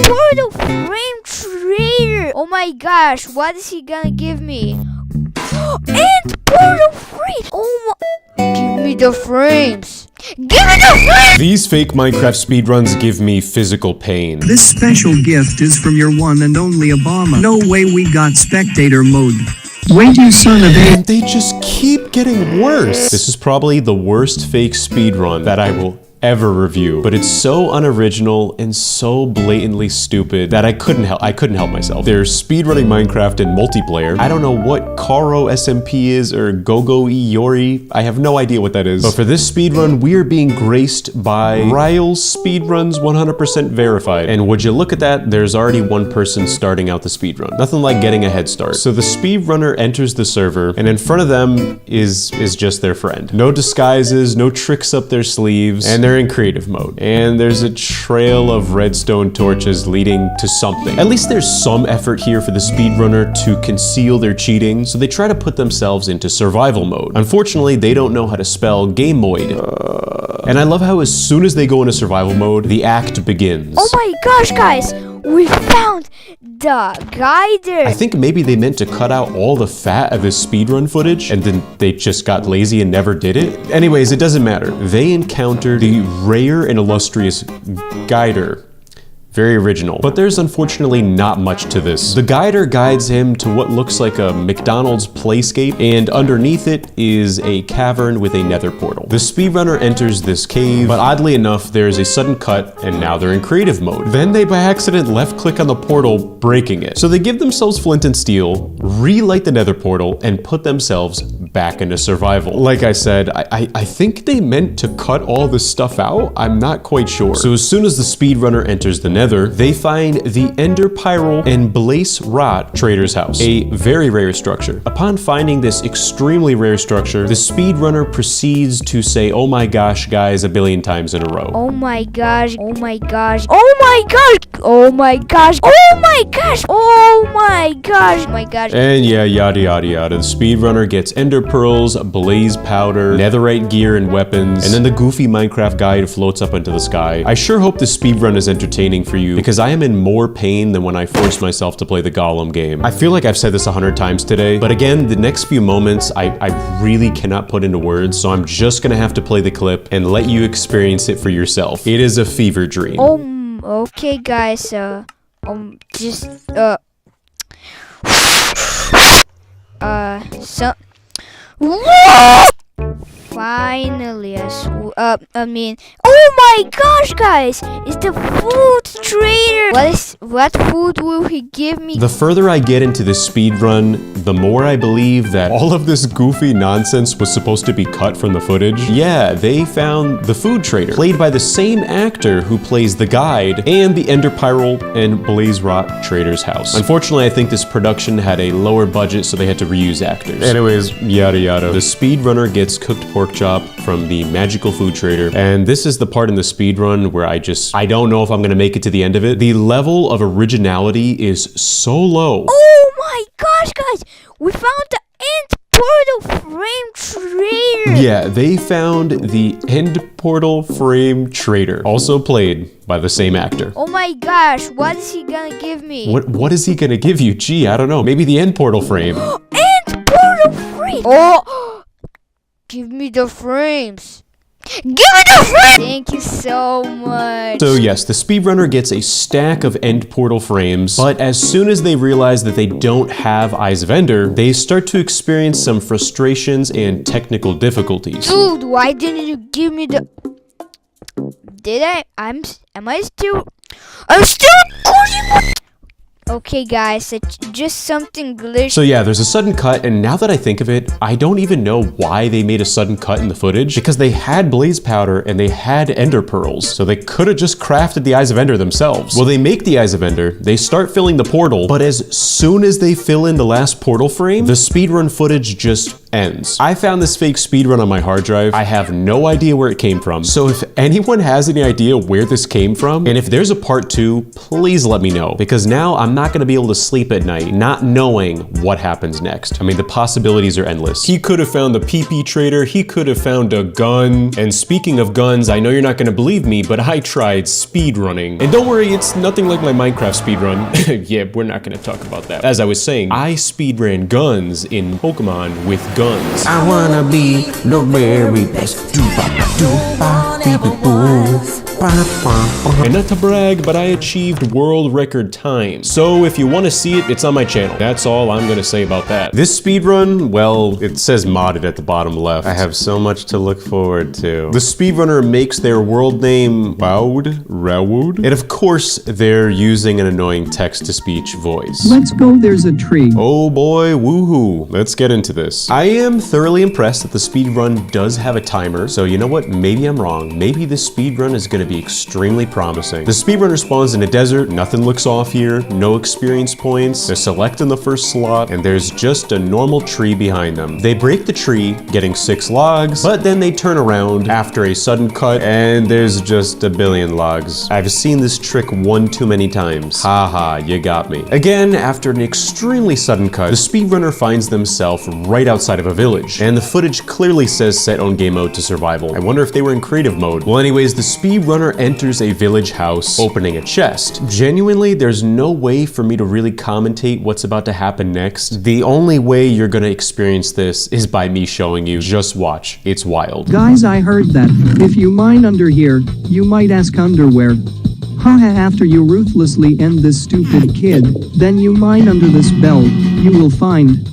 portal frame trader. Oh my gosh, what is he gonna give me? And portal frame. Oh my, give me the frames. Give me the frames. These fake Minecraft speedruns give me physical pain. This special gift is from your one and only Obama. No way we got spectator mode. Wait, you son of a... And they just keep getting worse. This is probably the worst fake speedrun that I will ever review, but it's so unoriginal and so blatantly stupid that I couldn't help myself. There's speedrunning Minecraft in multiplayer. I don't know what Karo SMP is or Gogo Iori. I have no idea what that is. But for this speedrun, we are being graced by Ryle's Speedruns 100% verified. And would you look at that, there's already one person starting out the speedrun. Nothing like getting a head start. So the speedrunner enters the server, and in front of them is just their friend. No disguises, no tricks up their sleeves, and they're in creative mode. And there's a trail of redstone torches leading to something. At least there's some effort here for the speedrunner to conceal their cheating, so they try to put themselves into survival mode. Unfortunately, they don't know how to spell game mode. And I love how as soon as they go into survival mode, the act begins. Oh my gosh, guys, we found the guider. I think maybe they meant to cut out all the fat of this speedrun footage, and then they just got lazy and never did it. Anyways, it doesn't matter. They encountered the rare and illustrious guider. Very original. But there's unfortunately not much to this. The guider guides him to what looks like a McDonald's playscape, and underneath it is a cavern with a nether portal. The speedrunner enters this cave, but oddly enough, there's a sudden cut, and now they're in creative mode. Then they by accident left click on the portal, breaking it. So they give themselves flint and steel, relight the nether portal, and put themselves back into survival. Like I said, I think they meant to cut all this stuff out. I'm not quite sure. So as soon as the speedrunner enters the nether, they find the Ender Pyrrole and Blaze Rot Trader's House, a very rare structure. Upon finding this extremely rare structure, the speedrunner proceeds to say, "Oh my gosh, guys," a billion times in a row. Oh my gosh, oh my gosh, oh my gosh, oh my gosh, oh my gosh, oh my gosh, oh my gosh. And yeah, yada yada yada. The speedrunner gets ender pearls, blaze powder, netherite gear and weapons, and then the goofy Minecraft guide floats up into the sky. I sure hope the speedrun is entertaining for you, because I am in more pain than when I forced myself to play the Golem game. I feel like I've said this 100 times today, but again, the next few moments I really cannot put into words, so I'm just gonna have to play the clip and let you experience it for yourself. It is a fever dream. Okay guys, so finally, oh my gosh, guys, it's the food trader. What food will he give me? The further I get into this speedrun, the more I believe that all of this goofy nonsense was supposed to be cut from the footage. Yeah, they found the food trader, played by the same actor who plays the guide and the Ender Pyrrole and Blaze Rot Trader's House. Unfortunately, I think this production had a lower budget, so they had to reuse actors. Anyways, yada yada. The speedrunner gets cooked pork chop from the magical food trader, and this is the part in the speedrun where I don't know if I'm gonna make it to the end of it. The level of originality is so low. Oh my gosh, guys, we found the end portal frame trader. Yeah, they found the end portal frame trader, also played by the same actor. Oh my gosh, what is he gonna give me? What is he gonna give you? Gee, I don't know. Maybe the end portal frame. End portal frame. Oh, give me the frames. Give me the frames! Thank you so much. So yes, the speedrunner gets a stack of end portal frames, but as soon as they realize that they don't have Eyes of Ender, they start to experience some frustrations and technical difficulties. Dude, why didn't you give me the... I'm still recording. Okay guys, it's just something glitched. So yeah, there's a sudden cut, and now that I think of it, I don't even know why they made a sudden cut in the footage, because they had blaze powder and they had ender pearls, so they could have just crafted the Eyes of Ender themselves. Well, they make the Eyes of Ender, they start filling the portal, but as soon as they fill in the last portal frame, the speedrun footage just ends. I found this fake speedrun on my hard drive. I have no idea where it came from. So if anyone has any idea where this came from, and if there's a part 2, please let me know, because now I'm not gonna be able to sleep at night not knowing what happens next. I mean, the possibilities are endless. He could have found the PP trader, he could have found a gun, and speaking of guns, I know you're not gonna believe me, but I tried speedrunning. And don't worry, it's nothing like my Minecraft speedrun. Yeah, we're not gonna talk about that. As I was saying, I speedran guns in Pokemon with guns. I wanna be the very best. And not to brag, but I achieved world record time. So if you want to see it, it's on my channel. That's all I'm gonna say about that. This speedrun, well, it says modded at the bottom left. I have so much to look forward to. The speedrunner makes their world name Rawood, and of course, they're using an annoying text-to-speech voice. Let's go, there's a tree. Oh boy, woohoo. Let's get into this. I am thoroughly impressed that the speedrun does have a timer, so you know what? Maybe I'm wrong. Maybe this speedrun is gonna be extremely promising. The speedrunner spawns in a desert, nothing looks off here, no experience points, they're selecting the first slot, and there's just a normal tree behind them. They break the tree, getting 6 logs, but then they turn around after a sudden cut, and there's just a billion logs. I've seen this trick one too many times. Haha, you got me. Again, after an extremely sudden cut, the speedrunner finds themselves right outside of a village, and the footage clearly says set on game mode to survival. I wonder if they were in creative mode. Well anyways, the speedrunner enters a village house, opening a chest. Genuinely, there's no way for me to really commentate what's about to happen next. The only way you're gonna experience this is by me showing you. Just watch. It's wild. Guys, I heard that if you mine under here, you might ask underwear. Haha, after you ruthlessly end this stupid kid, then you mine under this belt, you will find.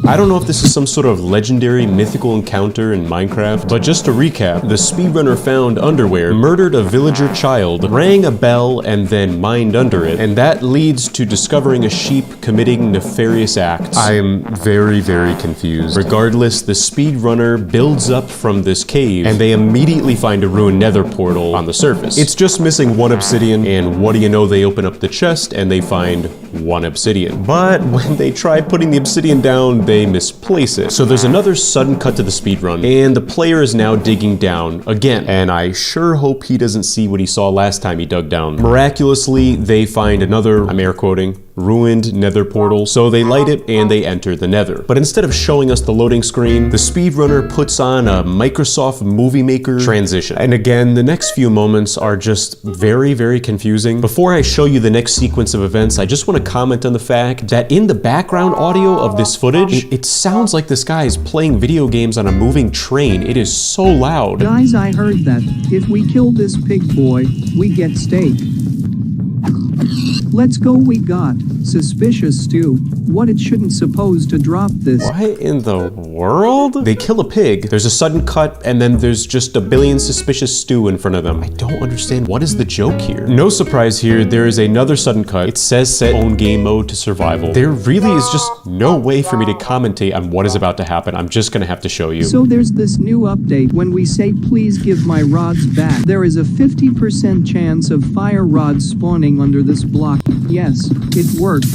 I don't know if this is some sort of legendary mythical encounter in Minecraft, but just to recap, the speedrunner found underwear, murdered a villager child, rang a bell, and then mined under it, and that leads to discovering a sheep committing nefarious acts. I am very, very confused. Regardless, the speedrunner builds up from this cave, and they immediately find a ruined nether portal on the surface. It's just missing 1 obsidian, and what do you know, they open up the chest, and they find 1 obsidian. But when they try putting the obsidian down, they misplace it. So there's another sudden cut to the speedrun, and the player is now digging down again. And I sure hope he doesn't see what he saw last time he dug down. Miraculously, they find another, I'm air quoting, ruined nether portal, so they light it and they enter the nether. But instead of showing us the loading screen, the speedrunner puts on a Microsoft Movie Maker transition. And again, the next few moments are just very, very confusing. Before I show you the next sequence of events, I just want to comment on the fact that in the background audio of this footage, it sounds like this guy is playing video games on a moving train. It is so loud. Guys, I heard that if we kill this pig boy, we get steak. Let's go, we got suspicious stew. What, it shouldn't supposed to drop this. What in the world? They kill a pig, there's a sudden cut, and then there's just a billion suspicious stew in front of them. I don't understand, what is the joke here? No surprise here, there is another sudden cut. It says set own game mode to survival. There really is just no way for me to commentate on what is about to happen. I'm just gonna have to show you. So there's this new update. When we say please give my rods back, there is a 50% chance of fire rods spawning under this block. Yes, it worked.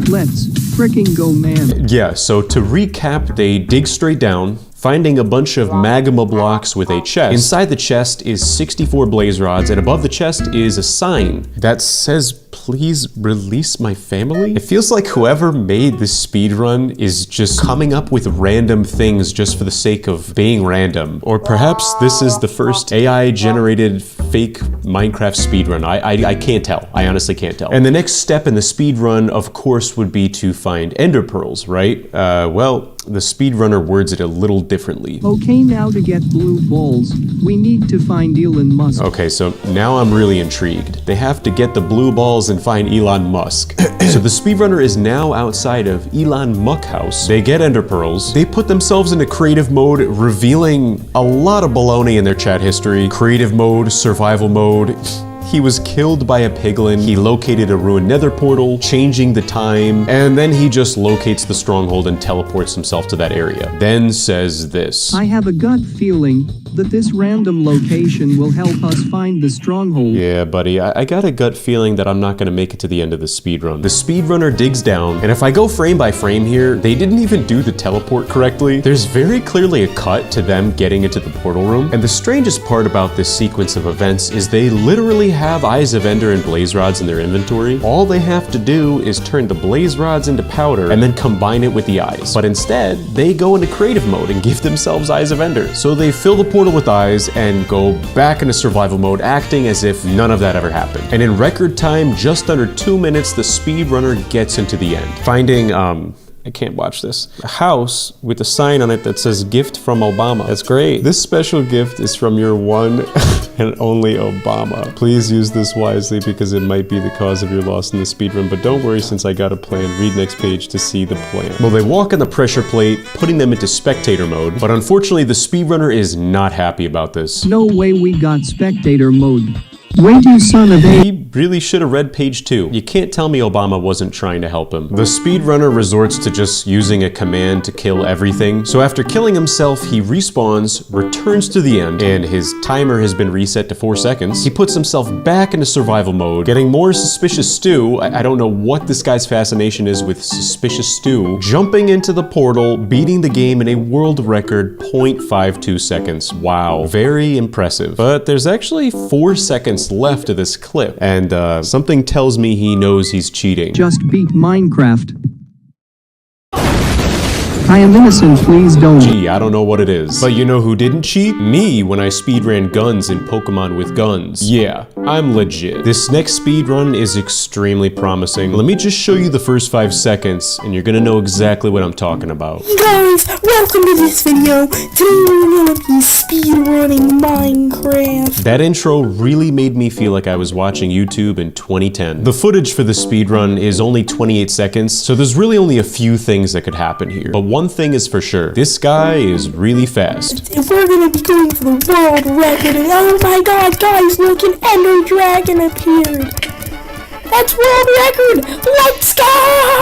Let's fricking go, man. Yeah, so to recap, they dig straight down, finding a bunch of magma blocks with a chest. Inside the chest is 64 blaze rods, and above the chest is a sign that says, please release my family? It feels like whoever made this speedrun is just coming up with random things just for the sake of being random. Or perhaps this is the first AI-generated fake Minecraft speedrun. I can't tell. I honestly can't tell. And the next step in the speedrun, of course, would be to find ender pearls, right? Well, the speedrunner words it a little differently. Okay, now to get blue balls, we need to find Elon Musk. Okay, so now I'm really intrigued. They have to get the blue balls and find Elon Musk. So the speedrunner is now outside of Elon Musk house. They get ender pearls. They put themselves into creative mode, revealing a lot of baloney in their chat history. Creative mode, survival mode. He was killed by a piglin, he located a ruined nether portal, changing the time, and then he just locates the stronghold and teleports himself to that area. Then says this. I have a gut feeling that this random location will help us find the stronghold. Yeah, buddy, I got a gut feeling that I'm not gonna make it to the end of the speedrun. The speedrunner digs down, and if I go frame by frame here, they didn't even do the teleport correctly. There's very clearly a cut to them getting into the portal room, and the strangest part about this sequence of events is they literally have Eyes of Ender and Blaze Rods in their inventory. All they have to do is turn the Blaze Rods into powder and then combine it with the eyes. But instead, they go into creative mode and give themselves Eyes of Ender. So they fill the portal with eyes and go back into survival mode, acting as if none of that ever happened. And in record time, just under 2 minutes, the speedrunner gets into the end, finding, I can't watch this, a house with a sign on it that says gift from Obama. That's great. This special gift is from your one and only Obama. Please use this wisely because it might be the cause of your loss in the speedrun, but don't worry since I got a plan. Read next page to see the plan. Well, they walk on the pressure plate, putting them into spectator mode, but unfortunately the speedrunner is not happy about this. No way we got spectator mode. Wait, you son of a... He really should have read page 2. You can't tell me Obama wasn't trying to help him. The speedrunner resorts to just using a command to kill everything. So after killing himself, he respawns, returns to the end, and his timer has been reset to 4 seconds. He puts himself back into survival mode, getting more suspicious stew. I don't know what this guy's fascination is with suspicious stew. Jumping into the portal, beating the game in a world record 0.52 seconds. Wow, very impressive. But there's actually 4 seconds left of this clip, and something tells me he knows he's cheating. Just beat Minecraft. I am innocent, please don't. Gee, I don't know what it is. But you know who didn't cheat? Me, when I speedran guns in Pokemon with guns. Yeah, I'm legit. This next speedrun is extremely promising. Let me just show you the first 5 seconds, and you're gonna know exactly what I'm talking about. Hey guys, welcome to this video. Today we're gonna be speedrunning Minecraft. That intro really made me feel like I was watching YouTube in 2010. The footage for the speedrun is only 28 seconds, so there's really only a few things that could happen here. But one thing is for sure, this guy is really fast. And we're gonna be going for the world record. And oh my god, guys, look, an Ender Dragon appeared. That's world record! Let's go!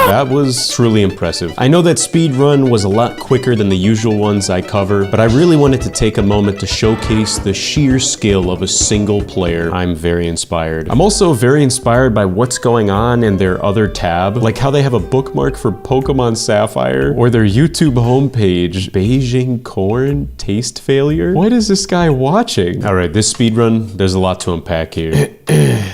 That was truly impressive. I know that speedrun was a lot quicker than the usual ones I cover, but I really wanted to take a moment to showcase the sheer skill of a single player. I'm very inspired. I'm also very inspired by what's going on in their other tab, like how they have a bookmark for Pokemon Sapphire, or their YouTube homepage, Beijing Corn Taste Failure? What is this guy watching? Alright, this speedrun, there's a lot to unpack here.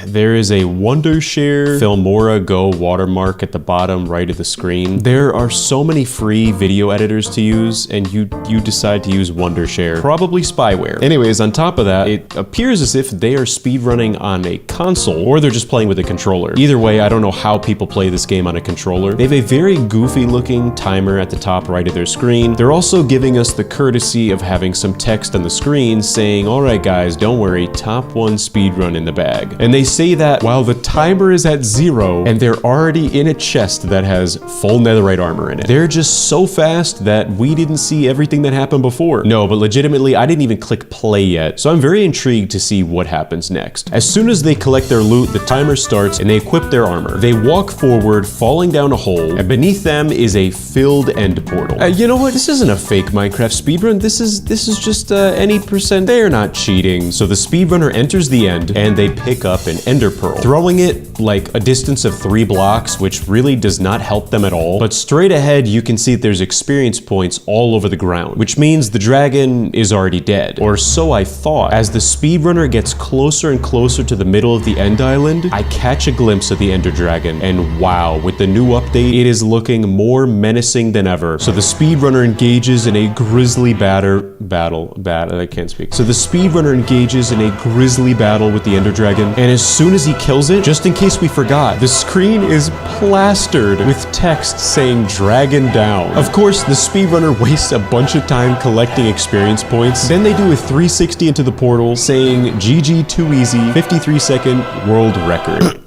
There is a Wondershare Filmora Go watermark at the bottom right of the screen. There are so many free video editors to use, and you decide to use Wondershare. Probably spyware. Anyways, on top of that, it appears as if they are speedrunning on a console, or they're just playing with a controller. Either way, I don't know how people play this game on a controller. They have a very goofy looking timer at the top right of their screen. They're also giving us the courtesy of having some text on the screen saying, alright guys, don't worry, top 1 speedrun in the bag. And they say that while the timer is at 0 and they're already in a chest that has full netherite armor in it. They're just so fast that we didn't see everything that happened before. No, but legitimately, I didn't even click play yet, so I'm very intrigued to see what happens next. As soon as they collect their loot, the timer starts and they equip their armor. They walk forward, falling down a hole, and beneath them is a filled end portal. You know what? This isn't a fake Minecraft speedrun. This is just any percent. They're not cheating. So the speedrunner enters the end and they pick up an ender pearl, throwing it like a distance of 3 blocks, which really does not help them at all. But straight ahead, you can see that there's experience points all over the ground, which means the dragon is already dead. Or so I thought. As the speedrunner gets closer and closer to the middle of the end island, I catch a glimpse of the ender dragon, and wow, with the new update, it is looking more menacing than ever. So the speedrunner engages in a grisly I can't speak. So the speedrunner engages in a grisly battle with the ender dragon, and as soon as he kills it, just in case we forgot, the screen is plastered with text saying dragon down. Of course, the speedrunner wastes a bunch of time collecting experience points. Then they do a 360 into the portal saying GG too easy, 53-second world record.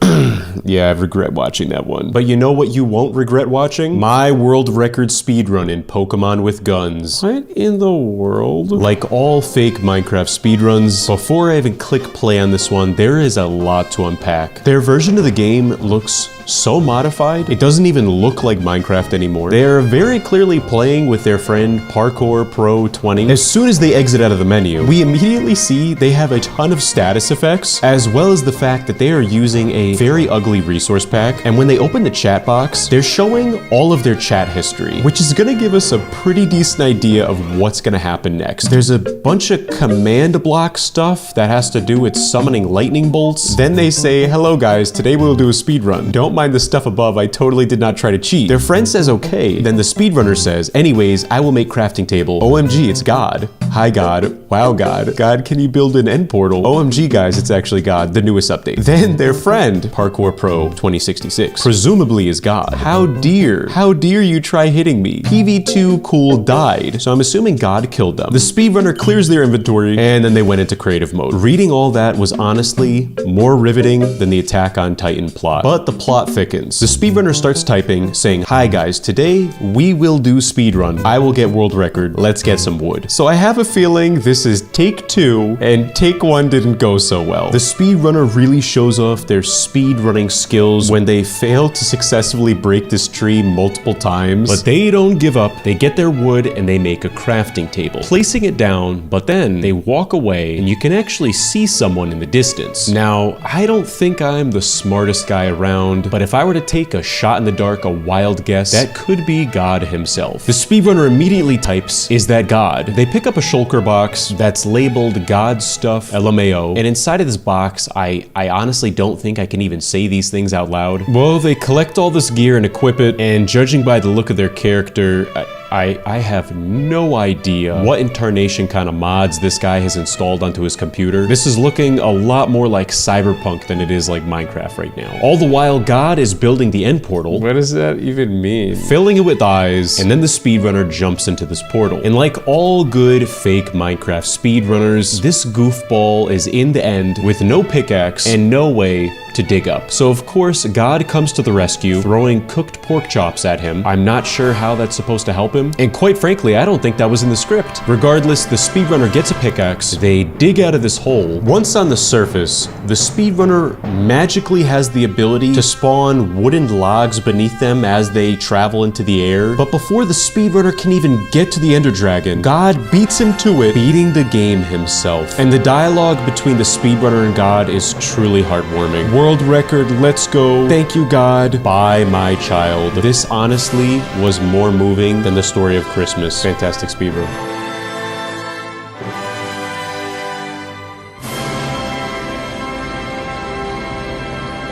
Yeah, I regret watching that one. But you know what you won't regret watching? My world record speedrun in Pokemon with guns. What in the world? Like all fake Minecraft speedruns, before I even click play on this one, there is a lot to unpack. Their version of the game looks so modified, it doesn't even look like Minecraft anymore. They're very clearly playing with their friend Parkour Pro 20. As soon as they exit out of the menu, we immediately see they have a ton of status effects, as well as the fact that they are using a very ugly resource pack. And when they open the chat box, they're showing all of their chat history, which is gonna give us a pretty decent idea of what's gonna happen next. There's a bunch of command block stuff that has to do with summoning lightning bolts. Then they say, hello guys, today we'll do a speed run. Don't mind the stuff above, I totally did not try to cheat. Their friend says okay, then the speedrunner says, anyways, I will make crafting table. OMG, it's God. Hi God. Wow God. God, can you build an end portal? OMG guys, it's actually God, the newest update. Then their friend, Parkour Pro 2066, presumably is God. How dare you try hitting me? PV2 Cool died, so I'm assuming God killed them. The speedrunner clears their inventory, and then they went into creative mode. Reading all that was honestly more riveting than the Attack on Titan plot, but the plot thickens. The speedrunner starts typing, saying, hi guys, today we will do speedrun. I will get world record. Let's get some wood. So I have a feeling this is take 2, and take 1 didn't go so well. The speedrunner really shows off their speedrunning skills when they fail to successfully break this tree multiple times, but they don't give up. They get their wood and they make a crafting table, placing it down, but then they walk away and you can actually see someone in the distance. Now, I don't think I'm the smartest guy around, but if I were to take a shot in the dark, a wild guess, that could be God himself. The speedrunner immediately types, is that God? They pick up a shulker box that's labeled God Stuff LMAO, and inside of this box, I honestly don't think I can even say these things out loud. Well, they collect all this gear and equip it, and judging by the look of their character, I have no idea what incarnation kind of mods this guy has installed onto his computer. This is looking a lot more like Cyberpunk than it is like Minecraft right now. All the while, God is building the end portal. What does that even mean? Filling it with eyes, and then the speedrunner jumps into this portal. And like all good fake Minecraft speedrunners, this goofball is in the end with no pickaxe and no way to dig up. So of course, God comes to the rescue, throwing cooked pork chops at him. I'm not sure how that's supposed to help him, and quite frankly, I don't think that was in the script. Regardless, the speedrunner gets a pickaxe, they dig out of this hole. Once on the surface, the speedrunner magically has the ability to spawn wooden logs beneath them as they travel into the air. But before the speedrunner can even get to the Ender Dragon, God beats him to it, beating the game himself. And the dialogue between the speedrunner and God is truly heartwarming. World record, let's go. Thank you, God. Bye, my child. This honestly was more moving than the story of Christmas. Fantastic speedrun.